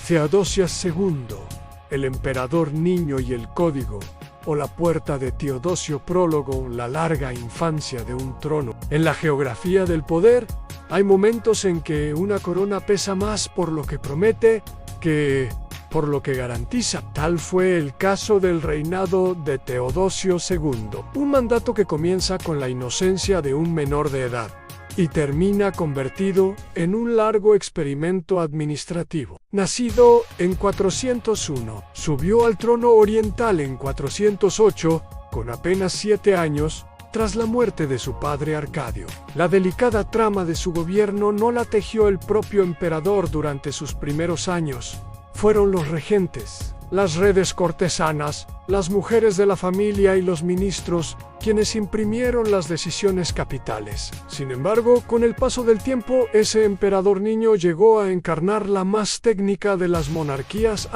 Teodosio II, el emperador niño y el código, o la puerta de Teodosio prólogo, la larga infancia de un trono. En la geografía del poder, hay momentos en que una corona pesa más por lo que promete que por lo que garantiza. Tal fue el caso del reinado de Teodosio II, un mandato que comienza con la inocencia de un menor de edad y termina convertido en un largo experimento administrativo. Nacido en 401, subió al trono oriental en 408, con apenas 7 años, tras la muerte de su padre Arcadio. La delicada trama de su gobierno no la tejió el propio emperador durante sus primeros años. Fueron los regentes, las redes cortesanas, las mujeres de la familia y los ministros quienes imprimieron las decisiones capitales. Sin embargo, con el paso del tiempo, ese emperador niño llegó a encarnar la más técnica de las monarquías,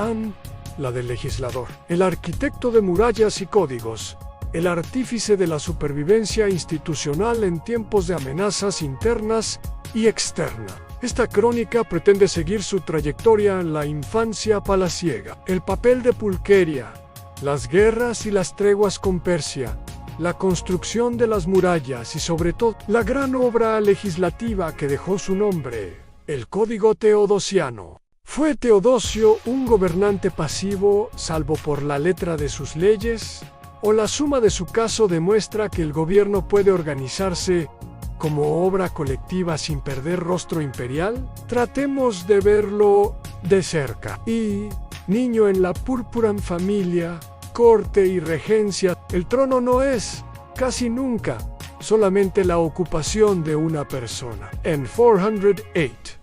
la del legislador, el arquitecto de murallas y códigos, el artífice de la supervivencia institucional en tiempos de amenazas internas y externas. Esta crónica pretende seguir su trayectoria en la infancia palaciega, el papel de Pulqueria, las guerras y las treguas con Persia, la construcción de las murallas y sobre todo la gran obra legislativa que dejó su nombre, el Código Teodosiano. ¿Fue Teodosio un gobernante pasivo, salvo por la letra de sus leyes? ¿O la suma de su caso demuestra que el gobierno puede organizarse como obra colectiva sin perder rostro imperial? Tratemos de verlo de cerca. Y, niño en la púrpura en familia, corte y regencia, el trono no es, casi nunca, solamente la ocupación de una persona. En 408,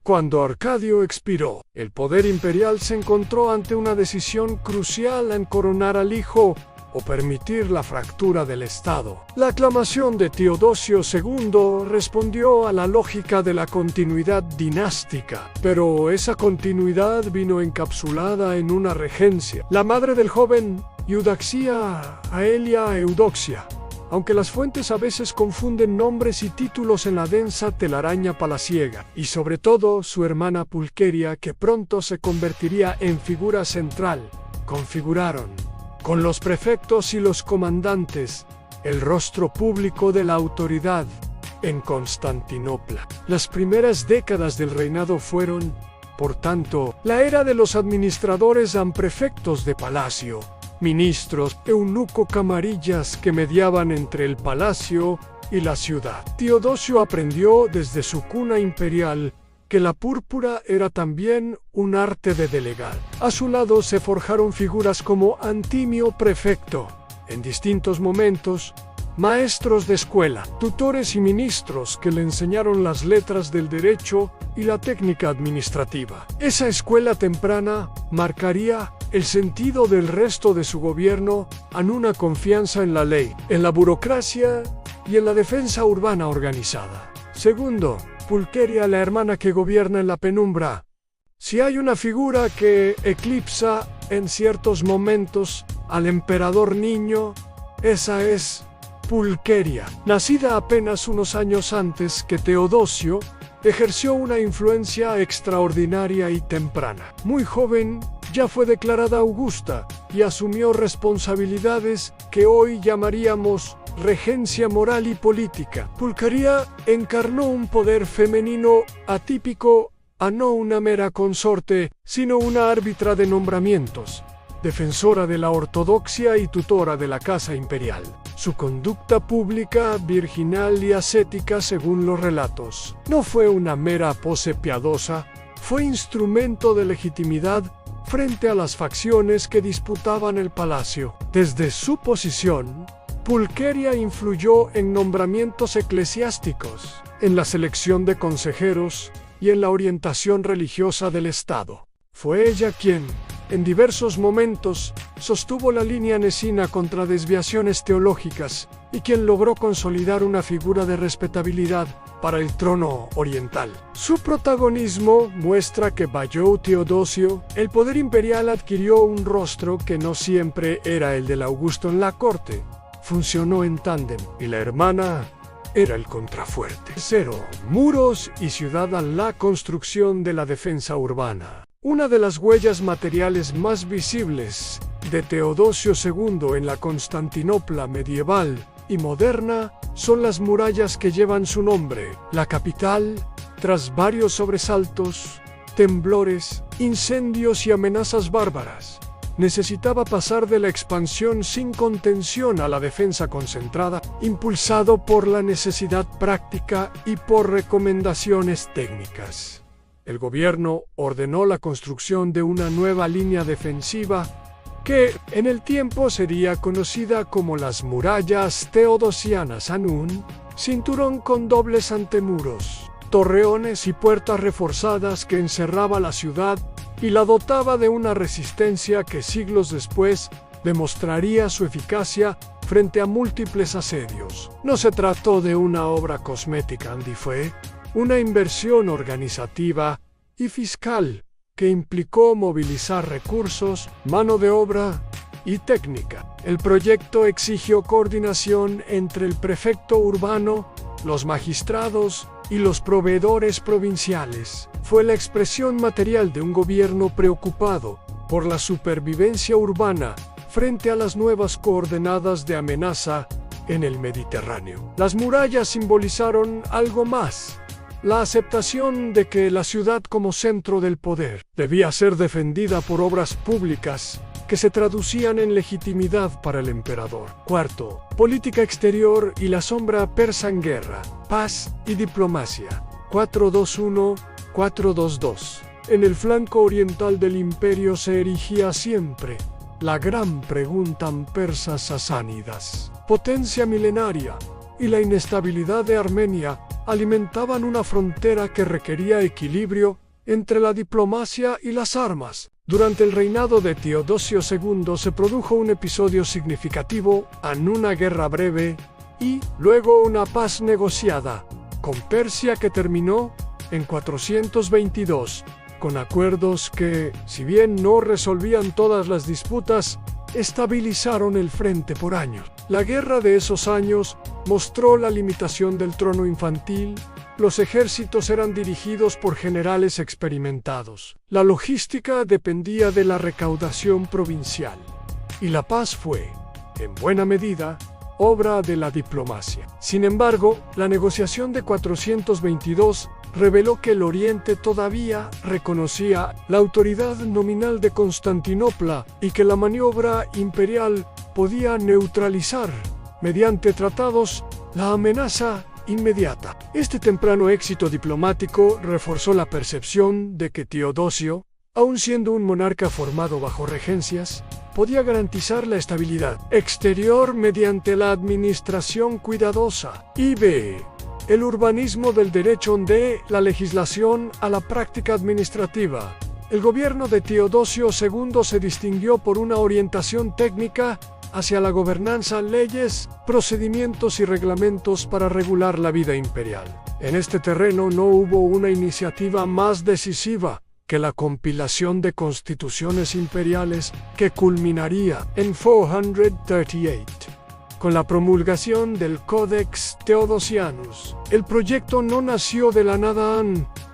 cuando Arcadio expiró, el poder imperial se encontró ante una decisión crucial en coronar al hijo o permitir la fractura del Estado. La aclamación de Teodosio II respondió a la lógica de la continuidad dinástica, pero esa continuidad vino encapsulada en una regencia. La madre del joven, Eudoxia Aelia Eudoxia, aunque las fuentes a veces confunden nombres y títulos en la densa telaraña palaciega, y sobre todo su hermana Pulqueria, que pronto se convertiría en figura central, configuraron, con los prefectos y los comandantes, el rostro público de la autoridad en Constantinopla. Las primeras décadas del reinado fueron, por tanto, la era de los administradores prefectos de palacio, ministros, eunuco camarillas que mediaban entre el palacio y la ciudad. Teodosio aprendió desde su cuna imperial que la púrpura era también un arte de delegar. A su lado se forjaron figuras como Antimio prefecto, en distintos momentos, maestros de escuela, tutores y ministros que le enseñaron las letras del derecho y la técnica administrativa. Esa escuela temprana marcaría el sentido del resto de su gobierno en una confianza en la ley, en la burocracia y en la defensa urbana organizada. Segundo, Pulqueria, la hermana que gobierna en la penumbra. Si hay una figura que eclipsa en ciertos momentos al emperador niño, esa es Pulqueria. Nacida apenas unos años antes que Teodosio, ejerció una influencia extraordinaria y temprana. Muy joven, ya fue declarada augusta y asumió responsabilidades que hoy llamaríamos regencia moral y política. Pulqueria encarnó un poder femenino atípico, a no una mera consorte, sino una árbitra de nombramientos, defensora de la ortodoxia y tutora de la casa imperial. Su conducta pública, virginal y ascética según los relatos, no fue una mera pose piadosa, fue instrumento de legitimidad frente a las facciones que disputaban el palacio. Desde su posición, Pulqueria influyó en nombramientos eclesiásticos, en la selección de consejeros y en la orientación religiosa del Estado. Fue ella quien, en diversos momentos, sostuvo la línea nesina contra desviaciones teológicas y quien logró consolidar una figura de respetabilidad para el trono oriental. Su protagonismo muestra que bajo Teodosio, el poder imperial adquirió un rostro que no siempre era el del Augusto en la corte. Funcionó en tándem y la hermana era el contrafuerte. Tercero, muros y ciudad a la construcción de la defensa urbana. Una de las huellas materiales más visibles de Teodosio II en la Constantinopla medieval y moderna son las murallas que llevan su nombre. La capital, tras varios sobresaltos, temblores, incendios y amenazas bárbaras, necesitaba pasar de la expansión sin contención a la defensa concentrada, impulsado por la necesidad práctica y por recomendaciones técnicas. El gobierno ordenó la construcción de una nueva línea defensiva que en el tiempo sería conocida como las murallas teodosianas, un cinturón con dobles antemuros, torreones y puertas reforzadas que encerraba la ciudad y la dotaba de una resistencia que siglos después demostraría su eficacia frente a múltiples asedios. No se trató de una obra cosmética, fue una inversión organizativa y fiscal que implicó movilizar recursos, mano de obra y técnica. El proyecto exigió coordinación entre el prefecto urbano, los magistrados y los proveedores provinciales. Fue la expresión material de un gobierno preocupado por la supervivencia urbana frente a las nuevas coordenadas de amenaza en el Mediterráneo. Las murallas simbolizaron algo más: la aceptación de que la ciudad como centro del poder debía ser defendida por obras públicas que se traducían en legitimidad para el emperador. Cuarto, política exterior y la sombra persa en guerra, paz y diplomacia. 421-422. En el flanco oriental del imperio se erigía siempre la gran pregunta persas sasánidas. Potencia milenaria y la inestabilidad de Armenia alimentaban una frontera que requería equilibrio entre la diplomacia y las armas. Durante el reinado de Teodosio II se produjo un episodio significativo, una guerra breve y luego una paz negociada con Persia que terminó en 422, con acuerdos que, si bien no resolvían todas las disputas, estabilizaron el frente por años. La guerra de esos años mostró la limitación del trono infantil. Los ejércitos eran dirigidos por generales experimentados. La logística dependía de la recaudación provincial. Y la paz fue, en buena medida, obra de la diplomacia. Sin embargo, la negociación de 422 reveló que el Oriente todavía reconocía la autoridad nominal de Constantinopla y que la maniobra imperial podía neutralizar, mediante tratados, la amenaza inmediata. Este temprano éxito diplomático reforzó la percepción de que Teodosio, aun siendo un monarca formado bajo regencias, podía garantizar la estabilidad exterior mediante la administración cuidadosa. B. El urbanismo del derecho de la legislación a la práctica administrativa. El gobierno de Teodosio II se distinguió por una orientación técnica hacia la gobernanza, leyes, procedimientos y reglamentos para regular la vida imperial. En este terreno no hubo una iniciativa más decisiva que la compilación de constituciones imperiales que culminaría en 438. Con la promulgación del Codex Theodosianus. El proyecto no nació de la nada,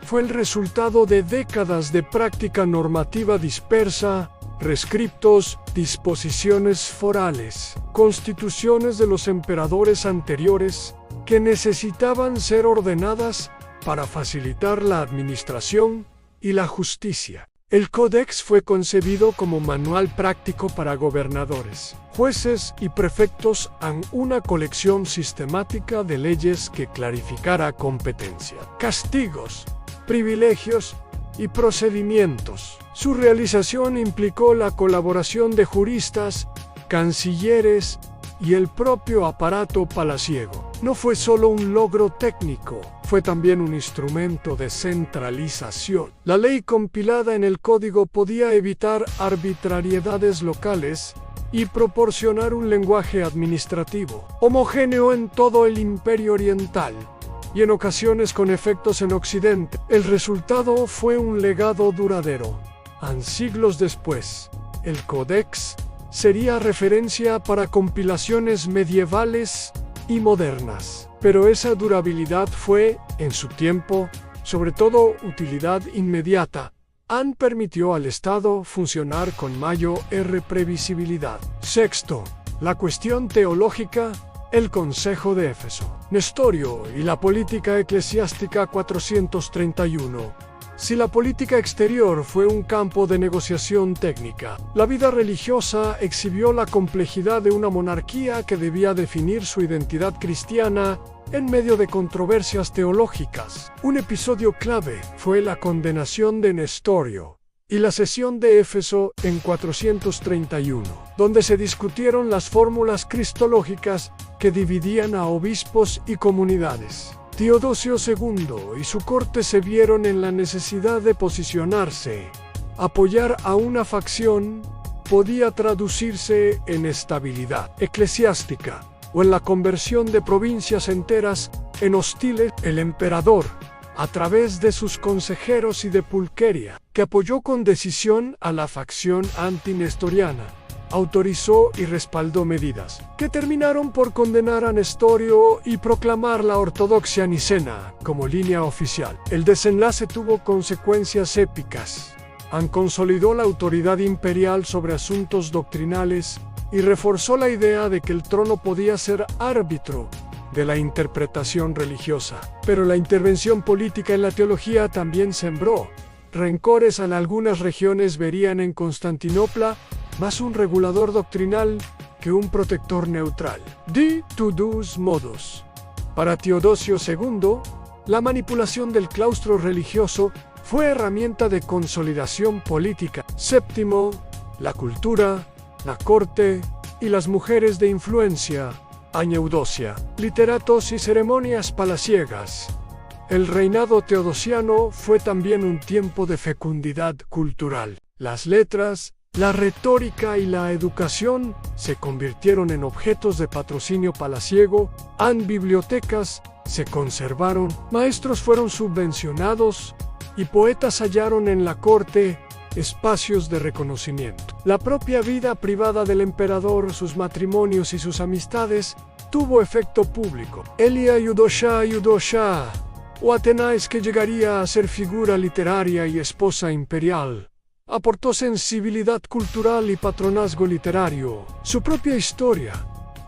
fue el resultado de décadas de práctica normativa dispersa, rescriptos, disposiciones forales, constituciones de los emperadores anteriores que necesitaban ser ordenadas para facilitar la administración y la justicia. El Códex fue concebido como manual práctico para gobernadores, jueces y prefectos, una colección sistemática de leyes que clarificara competencia, castigos, privilegios y procedimientos. Su realización implicó la colaboración de juristas, cancilleres y el propio aparato palaciego. No fue solo un logro técnico, fue también un instrumento de centralización. La ley compilada en el código podía evitar arbitrariedades locales y proporcionar un lenguaje administrativo homogéneo en todo el Imperio Oriental y en ocasiones con efectos en Occidente. El resultado fue un legado duradero. Siglos después, el Codex sería referencia para compilaciones medievales y modernas. Pero esa durabilidad fue, en su tiempo, sobre todo utilidad inmediata, permitió al Estado funcionar con mayor previsibilidad. Sexto, la cuestión teológica, el Consejo de Éfeso. Nestorio y la política eclesiástica 431. Si la política exterior fue un campo de negociación técnica, la vida religiosa exhibió la complejidad de una monarquía que debía definir su identidad cristiana en medio de controversias teológicas. Un episodio clave fue la condenación de Nestorio y la sesión de Éfeso en 431, donde se discutieron las fórmulas cristológicas que dividían a obispos y comunidades. Teodosio II y su corte se vieron en la necesidad de posicionarse. Apoyar a una facción podía traducirse en estabilidad eclesiástica o en la conversión de provincias enteras en hostiles. El emperador, a través de sus consejeros y de Pulqueria, que apoyó con decisión a la facción antinestoriana, autorizó y respaldó medidas que terminaron por condenar a Nestorio y proclamar la ortodoxia nicena como línea oficial. El desenlace tuvo consecuencias épicas. Consolidó la autoridad imperial sobre asuntos doctrinales y reforzó la idea de que el trono podía ser árbitro de la interpretación religiosa. Pero la intervención política en la teología también sembró rencores. En algunas regiones verían en Constantinopla más un regulador doctrinal que un protector neutral. De todos modos, para Teodosio II, la manipulación del claustro religioso fue herramienta de consolidación política. Séptimo, la cultura, la corte y las mujeres de influencia. Eudocia, literatos y ceremonias palaciegas. El reinado teodosiano fue también un tiempo de fecundidad cultural. Las letras, la retórica y la educación se convirtieron en objetos de patrocinio palaciego. Bibliotecas se conservaron, maestros fueron subvencionados y poetas hallaron en la corte espacios de reconocimiento. La propia vida privada del emperador, sus matrimonios y sus amistades tuvo efecto público. Elia Yudosha, o Atenaes, que llegaría a ser figura literaria y esposa imperial, aportó sensibilidad cultural y patronazgo literario. Su propia historia,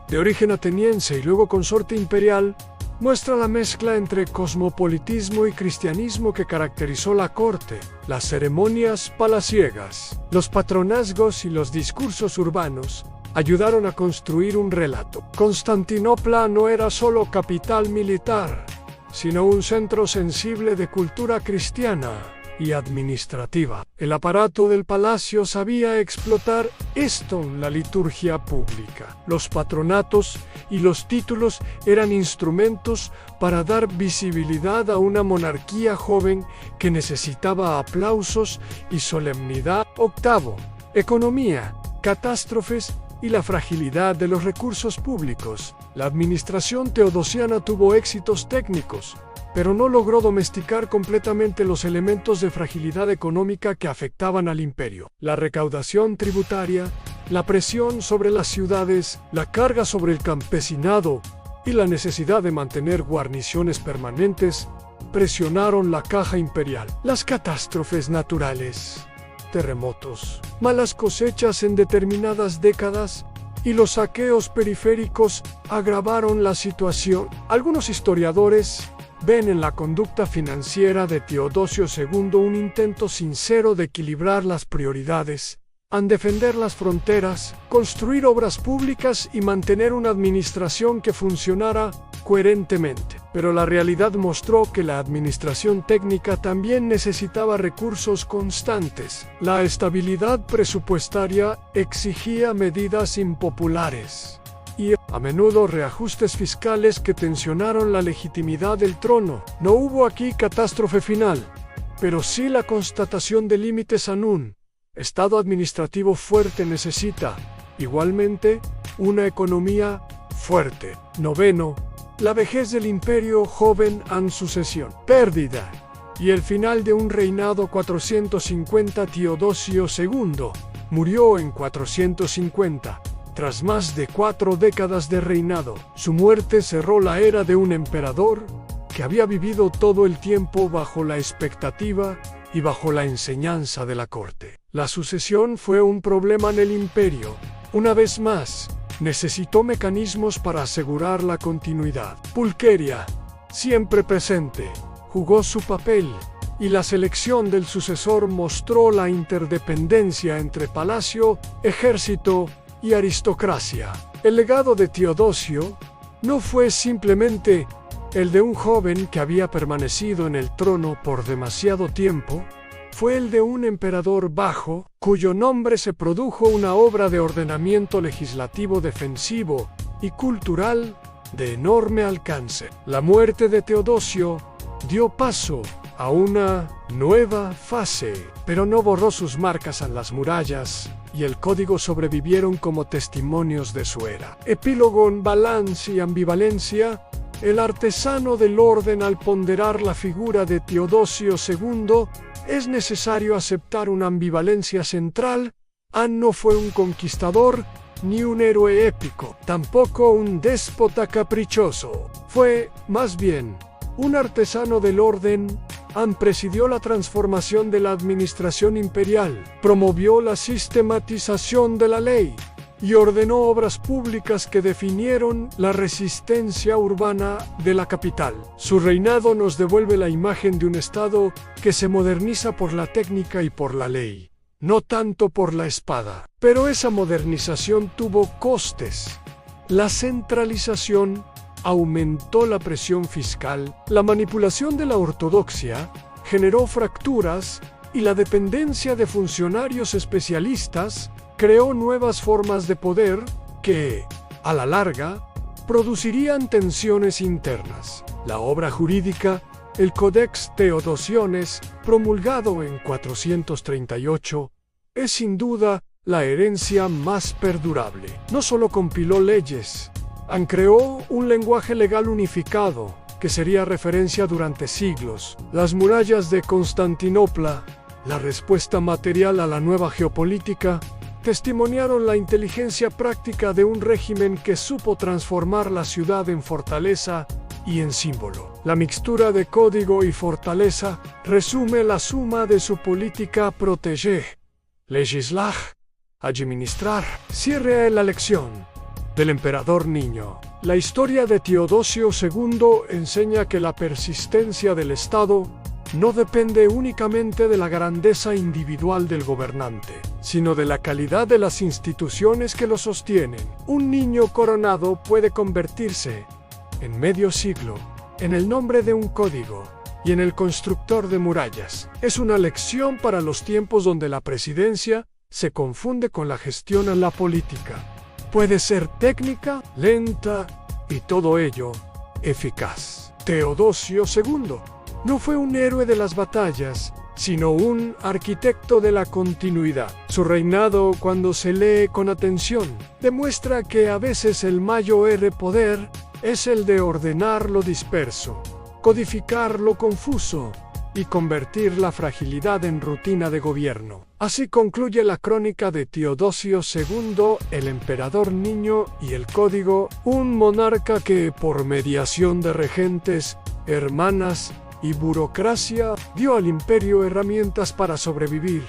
de origen ateniense y luego consorte imperial, muestra la mezcla entre cosmopolitismo y cristianismo que caracterizó la corte, las ceremonias palaciegas, los patronazgos y los discursos urbanos ayudaron a construir un relato. Constantinopla no era solo capital militar, sino un centro sensible de cultura cristiana y administrativa. El aparato del palacio sabía explotar esto en la liturgia pública. Los patronatos y los títulos eran instrumentos para dar visibilidad a una monarquía joven que necesitaba aplausos y solemnidad. Octavo, economía, catástrofes y la fragilidad de los recursos públicos. La administración teodosiana tuvo éxitos técnicos, pero no logró domesticar completamente los elementos de fragilidad económica que afectaban al imperio. La recaudación tributaria, la presión sobre las ciudades, la carga sobre el campesinado y la necesidad de mantener guarniciones permanentes presionaron la caja imperial. Las catástrofes naturales, terremotos, malas cosechas en determinadas décadas y los saqueos periféricos agravaron la situación. Algunos historiadores ven en la conducta financiera de Teodosio II un intento sincero de equilibrar las prioridades, defender las fronteras, construir obras públicas y mantener una administración que funcionara coherentemente. Pero la realidad mostró que la administración técnica también necesitaba recursos constantes. La estabilidad presupuestaria exigía medidas impopulares y, a menudo, reajustes fiscales que tensionaron la legitimidad del trono. No hubo aquí catástrofe final, pero sí la constatación de límites en un Estado administrativo fuerte necesita, igualmente, una economía fuerte. Noveno, la vejez del imperio joven en sucesión. Pérdida y el final de un reinado. 450. Teodosio II murió en 450. Tras más de 4 décadas de reinado, su muerte cerró la era de un emperador que había vivido todo el tiempo bajo la expectativa y bajo la enseñanza de la corte. La sucesión fue un problema en el imperio. Una vez más, necesitó mecanismos para asegurar la continuidad. Pulqueria, siempre presente, jugó su papel, y la selección del sucesor mostró la interdependencia entre palacio, ejército y aristocracia. El legado de Teodosio no fue simplemente el de un joven que había permanecido en el trono por demasiado tiempo, fue el de un emperador bajo, cuyo nombre se produjo una obra de ordenamiento legislativo defensivo y cultural de enorme alcance. La muerte de Teodosio dio paso a una nueva fase, pero no borró sus marcas en las murallas, y el código sobrevivieron como testimonios de su era. Epílogo en balance y ambivalencia. El artesano del orden, al ponderar la figura de Teodosio II, es necesario aceptar una ambivalencia central. No fue un conquistador ni un héroe épico, tampoco un déspota caprichoso. Fue, más bien, un artesano del orden. Presidió la transformación de la administración imperial, promovió la sistematización de la ley y ordenó obras públicas que definieron la resistencia urbana de la capital. Su reinado nos devuelve la imagen de un Estado que se moderniza por la técnica y por la ley, no tanto por la espada. Pero esa modernización tuvo costes. La centralización aumentó la presión fiscal, la manipulación de la ortodoxia generó fracturas y la dependencia de funcionarios especialistas creó nuevas formas de poder que, a la larga, producirían tensiones internas. La obra jurídica, el Codex Theodosiones, promulgado en 438, es sin duda la herencia más perdurable. No solo compiló leyes, creó un lenguaje legal unificado que sería referencia durante siglos. Las murallas de Constantinopla, la respuesta material a la nueva geopolítica, testimoniaron la inteligencia práctica de un régimen que supo transformar la ciudad en fortaleza y en símbolo. La mixtura de código y fortaleza resume la suma de su política: proteger, legislar, administrar. Cierre la lección del emperador niño. La historia de Teodosio II enseña que la persistencia del Estado no depende únicamente de la grandeza individual del gobernante, sino de la calidad de las instituciones que lo sostienen. Un niño coronado puede convertirse, en medio siglo, en el nombre de un código y en el constructor de murallas. Es una lección para los tiempos donde la presidencia se confunde con la gestión en la política. Puede ser técnica, lenta y todo ello eficaz. Teodosio II no fue un héroe de las batallas, sino un arquitecto de la continuidad. Su reinado, cuando se lee con atención, demuestra que a veces el mayor poder es el de ordenar lo disperso, codificar lo confuso y convertir la fragilidad en rutina de gobierno. Así concluye la crónica de Teodosio II, el emperador niño y el código, un monarca que, por mediación de regentes, hermanas y burocracia, dio al imperio herramientas para sobrevivir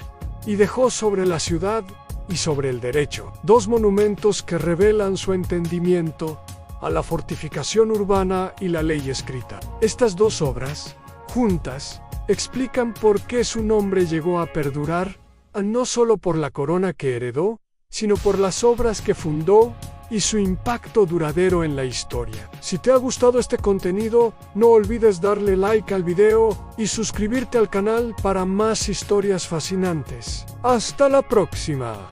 y dejó sobre la ciudad y sobre el derecho dos monumentos que revelan su entendimiento a la fortificación urbana y la ley escrita. Estas dos obras, juntas, explican por qué su nombre llegó a perdurar, no solo por la corona que heredó, sino por las obras que fundó y su impacto duradero en la historia. Si te ha gustado este contenido, no olvides darle like al video y suscribirte al canal para más historias fascinantes. ¡Hasta la próxima!